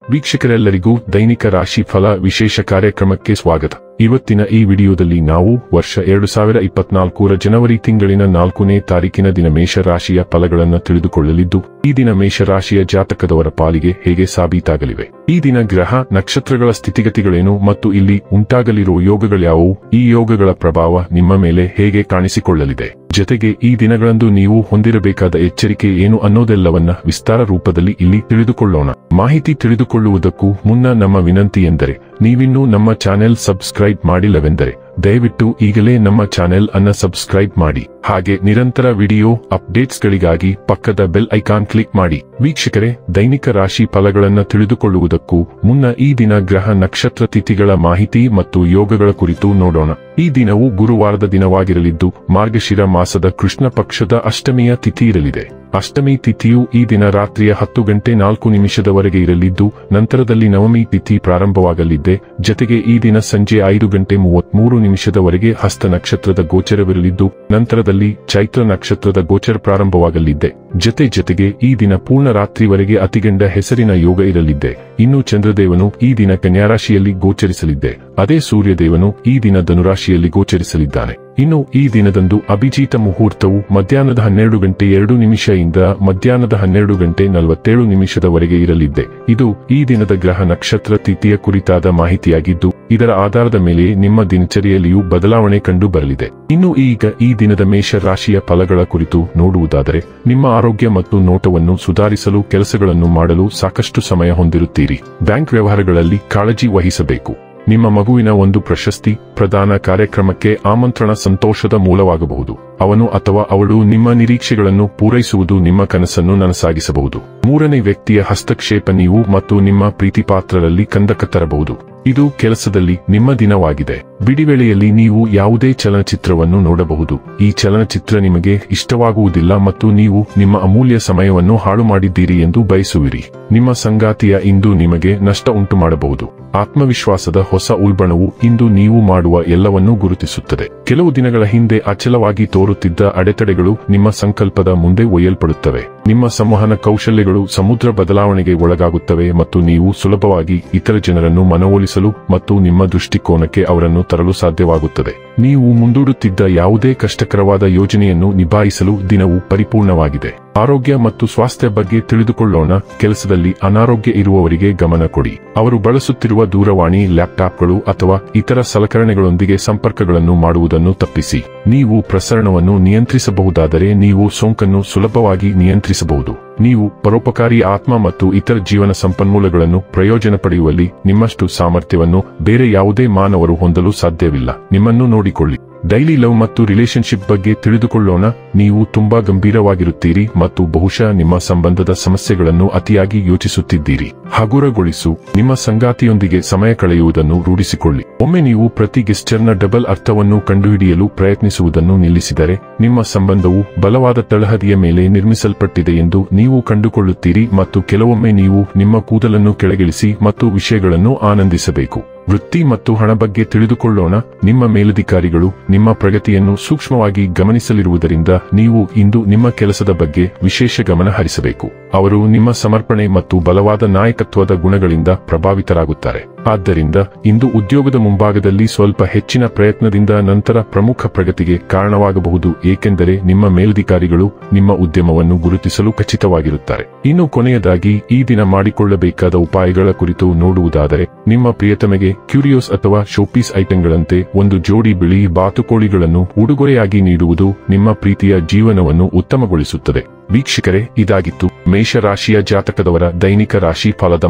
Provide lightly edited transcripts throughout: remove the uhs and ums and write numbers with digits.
ವೀಕ್ಷಕರೆಲ್ಲರಿಗೂ ದೈನಿಕ ರಾಶಿ ಫಲ ವಿಶೇಷ ಕಾರ್ಯಕ್ರಮಕ್ಕೆ ಸ್ವಾಗತ. ಇವತ್ತಿನ ಈ ವಿಡಿಯೋದಲ್ಲಿ ನಾವು ವರ್ಷ 2024 ಜನವರಿ ತಿಂಗಳಿನ 4ನೇ ತಾರೀಕಿನ ದಿನ ಮೇಷರಾಶಿಯ ಫಲಗಳನ್ನು ತಿಳಿದುಕೊಳ್ಳಲಿದ್ದು, ಈ ದಿನ ಮೇಷರಾಶಿಯ ಜಾತಕದವರ ಪಾಲಿಗೆ ಹೇಗೆ ಸಾಬೀತಾಗಲಿವೆ, ಈ ದಿನ ಗ್ರಹ ನಕ್ಷತ್ರಗಳ ಸ್ಥಿತಿಗತಿಗಳೇನು ಮತ್ತು ಇಲ್ಲಿ ಉಂಟಾಗಲಿರುವ ಯೋಗಗಳ್ಯಾವುವು, ಈ ಯೋಗಗಳ ಪ್ರಭಾವ ನಿಮ್ಮ ಮೇಲೆ ಹೇಗೆ ಕಾಣಿಸಿಕೊಳ್ಳಲಿದೆ, ಜೊತೆಗೆ ಈ ದಿನಗಳಂದು ನೀವು ಹೊಂದಿರಬೇಕಾದ ಎಚ್ಚರಿಕೆ ಏನು ಅನ್ನೋದೆಲ್ಲವನ್ನ ವಿಸ್ತಾರ ರೂಪದಲ್ಲಿ ಇಲ್ಲಿ ತಿಳಿದುಕೊಳ್ಳೋಣ. ಮಾಹಿತಿ ತಿಳಿದುಕೊಳ್ಳುವುದಕ್ಕೂ ಮುನ್ನ ನಮ್ಮ ವಿನಂತಿ ಎಂದರೆ, ನೀವಿನ್ನೂ ನಮ್ಮ ಚಾನೆಲ್ ಸಬ್ಸ್ಕ್ರೈಬ್ ಮಾಡಿಲ್ಲವೆಂದರೆ ದಯವಿಟ್ಟು ಈಗಲೇ ನಮ್ಮ ಚಾನೆಲ್ ಅನ್ನ ಸಬ್ಸ್ಕ್ರೈಬ್ ಮಾಡಿ. ಹಾಗೆ ನಿರಂತರ ವಿಡಿಯೋ ಅಪ್ಡೇಟ್ಸ್ಗಳಿಗಾಗಿ ಪಕ್ಕದ ಬೆಲ್ ಐಕಾನ್ ಕ್ಲಿಕ್ ಮಾಡಿ. ವೀಕ್ಷಕರೇ, ದೈನಿಕ ರಾಶಿ ಫಲಗಳನ್ನು ತಿಳಿದುಕೊಳ್ಳುವುದಕ್ಕೂ ಮುನ್ನ ಈ ದಿನ ಗ್ರಹ ನಕ್ಷತ್ರ ತಿಥಿಗಳ ಮಾಹಿತಿ ಮತ್ತು ಯೋಗಗಳ ಕುರಿತು ನೋಡೋಣ. ಈ ದಿನವು ಗುರುವಾರದ ದಿನವಾಗಿರಲಿದ್ದು, ಮಾರ್ಗಶಿರ ಮಾಸದ ಕೃಷ್ಣ ಪಕ್ಷದ ಅಷ್ಟಮಿಯ ತಿಥಿ ಇರಲಿದೆ. ಅಷ್ಟಮಿ ತಿಥಿಯು ಈ ದಿನ ರಾತ್ರಿಯ 10:04 ಇರಲಿದ್ದು, ನಂತರದಲ್ಲಿ ನವಮಿ ತಿಥಿ ಪ್ರಾರಂಭವಾಗಲಿದೆ. ಜೊತೆಗೆ ಈ ದಿನ ಸಂಜೆ 5:33 ಹಸ್ತ ನಕ್ಷತ್ರದ ಗೋಚರವಿರಲಿದ್ದು, ನಂತರದಲ್ಲಿ ಚೈತ್ರ ನಕ್ಷತ್ರದ ಗೋಚರ ಪ್ರಾರಂಭವಾಗಲಿದೆ. ಜೊತೆಗೆ ಈ ದಿನ ಪೂರ್ಣ ರಾತ್ರಿವರೆಗೆ ಅತಿಗಂಡ ಹೆಸರಿನ ಯೋಗ ಇರಲಿದೆ. ಇನ್ನು ಚಂದ್ರದೇವನು ಈ ದಿನ ಕನ್ಯಾ ರಾಶಿಯಲ್ಲಿ ಗೋಚರಿಸಲಿದೆ. ಅದೇ ಸೂರ್ಯದೇವನು ಈ ದಿನ ಧನುರಾಶಿಯಲ್ಲಿ ಗೋಚರಿಸಲಿದ್ದಾನೆ. ಇನ್ನು ಈ ದಿನದಂದು ಅಭಿಜಿತ ಮುಹೂರ್ತವು ಮಧ್ಯಾಹ್ನದ 12:02 ಇಂದ ಮಧ್ಯಾಹ್ನದ 12:47 ಇರಲಿದೆ. ಇದು ಈ ದಿನದ ಗ್ರಹ ನಕ್ಷತ್ರ ತಿಥಿಯ ಕುರಿತಾದ ಮಾಹಿತಿಯಾಗಿದ್ದು, ಇದರ ಆಧಾರದ ಮೇಲೆ ನಿಮ್ಮ ದಿನಚರಿಯಲ್ಲಿಯೂ ಬದಲಾವಣೆ ಕಂಡು ಬರಲಿದೆ. ಇನ್ನು ಈಗ ಈ ದಿನದ ಮೇಷ ರಾಶಿಯ ಫಲಗಳ ಕುರಿತು ನೋಡುವುದಾದರೆ, ನಿಮ್ಮ ಆರೋಗ್ಯ ಮತ್ತು ನೋಟವನ್ನು ಸುಧಾರಿಸಲು ಕೆಲಸಗಳನ್ನು ಮಾಡಲು ಸಾಕಷ್ಟು ಸಮಯ ಹೊಂದಿರುತ್ತೀರಿ. ಬ್ಯಾಂಕ್ ವ್ಯವಹಾರಗಳಲ್ಲಿ ಕಾಳಜಿ ವಹಿಸಬೇಕು. ನಿಮ್ಮ ಮಗುವಿನ ಒಂದು ಪ್ರಶಸ್ತಿ ಪ್ರದಾನ ಕಾರ್ಯಕ್ರಮಕ್ಕೆ ಆಮಂತ್ರಣ ಸಂತೋಷದ ಮೂಲವಾಗಬಹುದು. ಅವನು ಅಥವಾ ಅವಳು ನಿಮ್ಮ ನಿರೀಕ್ಷೆಗಳನ್ನು ಪೂರೈಸುವುದು ನಿಮ್ಮ ಕನಸನ್ನು ನನಸಾಗಿಸಬಹುದು. ಮೂರನೇ ವ್ಯಕ್ತಿಯ ಹಸ್ತಕ್ಷೇಪ ನೀವು ಮತ್ತು ನಿಮ್ಮ ಪ್ರೀತಿಪಾತ್ರರಲ್ಲಿ ಕಂದಕ ತರಬಹುದು. ಇದು ಕೆಲಸದಲ್ಲಿ ನಿಮ್ಮ ದಿನವಾಗಿದೆ. ಬಿಡಿವೇಳೆಯಲ್ಲಿ ನೀವು ಯಾವುದೇ ಚಲನಚಿತ್ರವನ್ನು ನೋಡಬಹುದು. ಈ ಚಲನಚಿತ್ರ ನಿಮಗೆ ಇಷ್ಟವಾಗುವುದಿಲ್ಲ ಮತ್ತು ನೀವು ನಿಮ್ಮ ಅಮೂಲ್ಯ ಸಮಯವನ್ನು ಹಾಳು ಮಾಡಿದ್ದೀರಿ ಎಂದು ಬಯಸುವಿರಿ. ನಿಮ್ಮ ಸಂಗಾತಿಯ ಇಂದು ನಿಮಗೆ ನಷ್ಟ ಉಂಟು ಮಾಡಬಹುದು. ಆತ್ಮವಿಶ್ವಾಸದ ಹೊಸ ಉಲ್ಬಣವು ಇಂದು ನೀವು ಮಾಡುವ ಎಲ್ಲವನ್ನೂ ಗುರುತಿಸುತ್ತದೆ. ಕೆಲವು ದಿನಗಳ ಹಿಂದೆ ಅಚಲವಾಗಿ ತೋರುತ್ತಿದ್ದ ಅಡೆತಡೆಗಳು ನಿಮ್ಮ ಸಂಕಲ್ಪದ ಮುಂದೆ ಒಯ್ಯಲ್ಪಡುತ್ತವೆ. ನಿಮ್ಮ ಸಂವಹನ ಕೌಶಲ್ಯಗಳು ಸಮುದ್ರ ಬದಲಾವಣೆಗೆ ಒಳಗಾಗುತ್ತವೆ ಮತ್ತು ನೀವು ಸುಲಭವಾಗಿ ಇತರ ಜನರನ್ನು ಮನವೊಲಿಸಲು ಮತ್ತು ನಿಮ್ಮ ದೃಷ್ಟಿಕೋನಕ್ಕೆ ಅವರನ್ನು ತರಲು ಸಾಧ್ಯವಾಗುತ್ತದೆ. ನೀವು ಮುಂದೂಡುತ್ತಿದ್ದ ಯಾವುದೇ ಕಷ್ಟಕರವಾದ ಯೋಜನೆಯನ್ನು ನಿಭಾಯಿಸಲು ದಿನವು ಪರಿಪೂರ್ಣವಾಗಿದೆ. ಆರೋಗ್ಯ ಮತ್ತು ಸ್ವಾಸ್ಥ್ಯ ಬಗ್ಗೆ ತಿಳಿದುಕೊಳ್ಳೋಣ. ಕೆಲಸದಲ್ಲಿ ಅನಾರೋಗ್ಯ ಇರುವವರಿಗೆ ಗಮನ ಕೊಡಿ. ಅವರು ಬಳಸುತ್ತಿರುವ ದೂರವಾಣಿ, ಲ್ಯಾಪ್ಟಾಪ್ಗಳು ಅಥವಾ ಇತರ ಸಲಕರಣೆಗಳೊಂದಿಗೆ ಸಂಪರ್ಕಗಳನ್ನು ಮಾಡುವುದನ್ನು ತಪ್ಪಿಸಿ. ನೀವು ಪ್ರಸರಣವನ್ನು ನಿಯಂತ್ರಿಸಬಹುದಾದರೆ ನೀವು ಸೋಂಕನ್ನು ಸುಲಭವಾಗಿ ನಿಯಂತ್ರಿಸಬಹುದು. ನೀವು ಪರೋಪಕಾರಿ ಆತ್ಮ ಮತ್ತು ಇತರ ಜೀವನ ಸಂಪನ್ಮೂಲಗಳನ್ನು ಪ್ರಯೋಜನ ಪಡೆಯುವಲ್ಲಿ ನಿಮ್ಮಷ್ಟು ಸಾಮರ್ಥ್ಯವನ್ನು ಬೇರೆ ಯಾವುದೇ ಮಾನವರು ಹೊಂದಲು ಸಾಧ್ಯವಿಲ್ಲ. ನಿಮ್ಮನ್ನು ನೋಡಿಕೊಳ್ಳಿ. ಡೈಲಿ ಲವ್ ಮತ್ತು ರಿಲೇಶನ್ಶಿಪ್ ಬಗ್ಗೆ ತಿಳಿದುಕೊಳ್ಳೋಣ. ನೀವು ತುಂಬಾ ಗಂಭೀರವಾಗಿರುತ್ತೀರಿ ಮತ್ತು ಬಹುಶಃ ನಿಮ್ಮ ಸಂಬಂಧದ ಸಮಸ್ಯೆಗಳನ್ನು ಅತಿಯಾಗಿ ಯೋಚಿಸುತ್ತಿದ್ದೀರಿ. ಹಗುರಗೊಳಿಸು. ನಿಮ್ಮ ಸಂಗಾತಿಯೊಂದಿಗೆ ಸಮಯ ಕಳೆಯುವುದನ್ನು ರೂಢಿಸಿಕೊಳ್ಳಿ. ಒಮ್ಮೆ ನೀವು ಪ್ರತಿ ಗೆಸ್ಚರ್ನ ಡಬಲ್ ಅರ್ಥವನ್ನು ಕಂಡುಹಿಡಿಯಲು ಪ್ರಯತ್ನಿಸುವುದನ್ನು ನಿಲ್ಲಿಸಿದರೆ, ನಿಮ್ಮ ಸಂಬಂಧವು ಬಲವಾದ ತಳಹದಿಯ ಮೇಲೆ ನಿರ್ಮಿಸಲ್ಪಟ್ಟಿದೆ ಎಂದು ನೀವು ಕಂಡುಕೊಳ್ಳುತ್ತೀರಿ ಮತ್ತು ಕೆಲವೊಮ್ಮೆ ನೀವು ನಿಮ್ಮ ಕೂದಲನ್ನು ಕೆಳಗಿಳಿಸಿ ಮತ್ತು ವಿಷಯಗಳನ್ನು ಆನಂದಿಸಬೇಕು. ವೃತ್ತಿ ಮತ್ತು ಹಣ ಬಗ್ಗೆ ತಿಳಿದುಕೊಳ್ಳೋಣ. ನಿಮ್ಮ ಮೇಲಧಿಕಾರಿಗಳು ನಿಮ್ಮ ಪ್ರಗತಿಯನ್ನು ಸೂಕ್ಷ್ಮವಾಗಿ ಗಮನಿಸಲಿರುವುದರಿಂದ ನೀವು ಇಂದು ನಿಮ್ಮ ಕೆಲಸದ ಬಗ್ಗೆ ವಿಶೇಷ ಗಮನ ಹರಿಸಬೇಕು. ಅವರು ನಿಮ್ಮ ಸಮರ್ಪಣೆ ಮತ್ತು ಬಲವಾದ ನಾಯಕತ್ವದ ಗುಣಗಳಿಂದ ಪ್ರಭಾವಿತರಾಗುತ್ತಾರೆ. ಆದ್ದರಿಂದ ಇಂದು ಉದ್ಯೋಗದ ಮುಂಭಾಗದಲ್ಲಿ ಸ್ವಲ್ಪ ಹೆಚ್ಚಿನ ಪ್ರಯತ್ನದಿಂದ ನಂತರ ಪ್ರಮುಖ ಪ್ರಗತಿಗೆ ಕಾರಣವಾಗಬಹುದು, ಏಕೆಂದರೆ ನಿಮ್ಮ ಮೇಲಧಿಕಾರಿಗಳು ನಿಮ್ಮ ಉದ್ಯಮವನ್ನು ಗುರುತಿಸಲು ಖಚಿತವಾಗಿರುತ್ತಾರೆ. ಇನ್ನು ಕೊನೆಯದಾಗಿ ಈ ದಿನ ಮಾಡಿಕೊಳ್ಳಬೇಕಾದ ಉಪಾಯಗಳ ಕುರಿತು ನೋಡುವುದಾದರೆ, ನಿಮ್ಮ ಪ್ರಿಯತಮೆಗೆ ಕ್ಯೂರಿಯೋಸ್ ಅಥವಾ ಶೋಪೀಸ್ ಐಟಂಗಳಂತೆ ಒಂದು ಜೋಡಿ ಬಿಳಿ ಬಾತುಕೋಳಿಗಳನ್ನು ಉಡುಗೊರೆಯಾಗಿ ನೀಡುವುದು ನಿಮ್ಮ ಪ್ರೀತಿಯ ಜೀವನವನ್ನು ಉತ್ತಮಗೊಳಿಸುತ್ತದೆ. ವೀಕ್ಷಕರೇ, ಇದಾಗಿತ್ತು ಮೇಷರಾಶಿಯ ಜಾತಕದವರ ದೈನಿಕ ರಾಶಿ ಫಲದ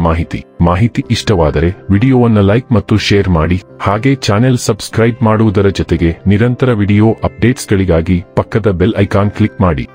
ಮಾಹಿತಿ ಇಷ್ಟವಾದರೆ ವಿಡಿಯೋವನ್ನು ಲೈಕ್ ಮತ್ತು ಶೇರ್ ಮಾಡಿ. ಹಾಗೆ ಚಾನೆಲ್ ಸಬ್ಸ್ಕ್ರೈಬ್ ಮಾಡುವುದರ ಜೊತೆಗೆ ನಿರಂತರ ವಿಡಿಯೋ ಅಪ್ಡೇಟ್ಸ್ಗಳಿಗಾಗಿ ಪಕ್ಕದ ಬೆಲ್ ಐಕಾನ್ ಕ್ಲಿಕ್ ಮಾಡಿ.